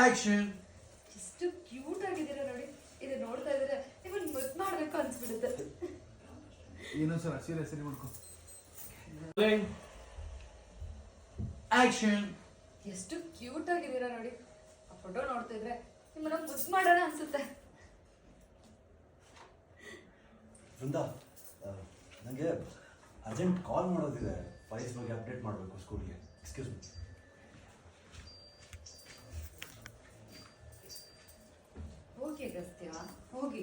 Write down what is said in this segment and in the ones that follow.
Action. ಎಷ್ಟು cute ಆಗಿದ್ದೀರಾ ನೋಡಿ. ಇದು ನೋಡ್ತಾ ಇದ್ರೆ ನಿಮ್ಮನ್ನ ಮುದ್ದು ಮಾಡ್ಬೇಕು ಅನ್ಸ್ಬಿಡುತ್ತೆ. ಇನ್ನೊಂದ್ಸಲ ಸೀರಿಯಸ್ ಮಾಡ್ಕೊ. ಆಕ್ಷನ್. ಎಷ್ಟು ಕ್ಯೂಟ್ ಆಗಿದ್ದೀರಾ ನೋಡಿ. ಆ ಫೋಟೋ ನೋಡ್ತಾ ಇದ್ರೆ ನಿಮ್ಮನ್ನ ಮುದ್ದು ಮಾಡೋಣ ಅನ್ಸುತ್ತೆ. ವೃಂದಾ, ನನಗೆ ಅರ್ಜೆಂಟ್ ಕಾಲ್ ಮಾಡೋದಿದೆ. ಫೈಲ್ಸ್ ಬಗ್ಗೆ ಅಪ್ಡೇಟ್ ಮಾಡಬೇಕು ಸ್ಕೂಲ್ಗೆ. Excuse me. ಹೋಗಿ ಅಗಸ್ತ್ಯ, ಹೋಗಿ.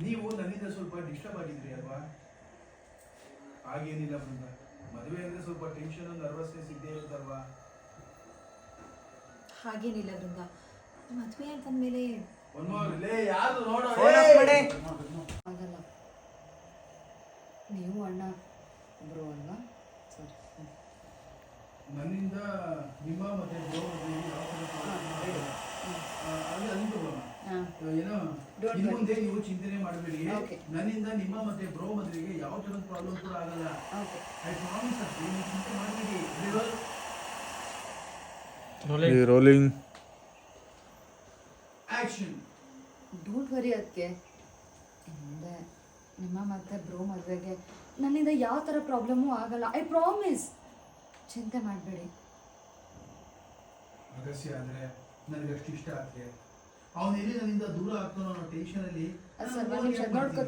ನೀವು ನನ್ನಿಂದ ಸ್ವಲ್ಪ ಡಿಸ್ಟರ್ಬ್ ಆಗಿದ್ರಿ ಅಲ್ವಾ? ಹಾಗೇನಿಲ್ಲ ಬೃಂದ. ಮದುವೆ ಅಂದ್ರೆ ಸ್ವಲ್ಪ ಟೆನ್ಷನ್, ನರ್ವಸ್ನೆಸ್ ಇದ್ದೇ ಇರುತ್ತಲ್ವಾ? ಹಾಗೇನಿಲ್ಲ ವೃಂದ. ಮದುವೆ ಅಂತಂದ್ಮೇಲೆ ಯಾರು ನೋಡೋ ಆಗಲ್ಲ. ನೀವು ಅಣ್ಣ ಒಬ್ರು ಅಲ್ವಾ? ಸರಿ. ನನ್ನಿಂದ ನಿಮ್ಮ ಮತ್ತೆ ಏನೋ ಇನ್ನು ಮುಂದೆ ನೀವು ಚಿಂತನೆ ಮಾಡಬೇಡಿ. ನನ್ನಿಂದ ನಿಮ್ಮ ಮತ್ತೆ ಬ್ರೋ ಮದುವೆಗೆ ಯಾವ ತರದ ಪ್ರಾಬ್ಲಮ್ ಕೂಡ ಆಗಲ್ಲ. ಐ ಪ್ರಾಮಿಸ್ ಅಷ್ಟೇ, ನೀವು ಚಿಂತೆ ಮಾಡಬೇಡಿ. Rolling action. ಡೋಂಟ್ ವರಿ ಅದಕ್ಕೆ. ಹಿಂದೆ ನಿಮ್ಮ ಮತ್ತೆ ಬ್ರೋ ಮದುವೆಗೆ ನನ್ನಿಂದ ಯಾವ ಥರ ಪ್ರಾಬ್ಲಮ್ಮು ಆಗಲ್ಲ. I promise. ಚಿಂತೆ ಮಾಡಬೇಡಿ. ಅಗಸ್ಯ ಅಂದ್ರೆ ನನಗೆ ಅಷ್ಟು ಇಷ್ಟ ಆಗ್ತದೆ. ಅವನೆಲ್ಲಿ ನನ್ನಿಂದ ದೂರ ಆಗ್ತಾನೋ ಅನ್ನೋ ಟೆನ್ಷನ್ ಅಲ್ಲಿ ಸರ್ ಒಂದು ನಿಮಿಷ ನೋಡ್ಕೊ.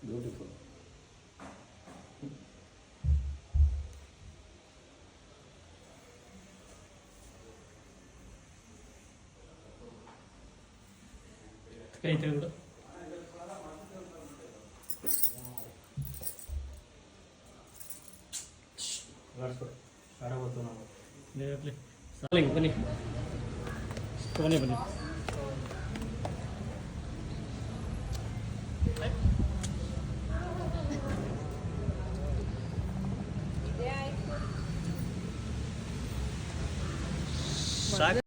ಬ್ಯೂಟಿಫುಲ್. ಕೈ ತೆಗೆದು ಆರಾಮತ್ತು ನಾವು ಸಾಲಿಂಗ್ ಬನ್ನಿ, ಕೊನೆ ಬನ್ನಿ. ಸಾಕು.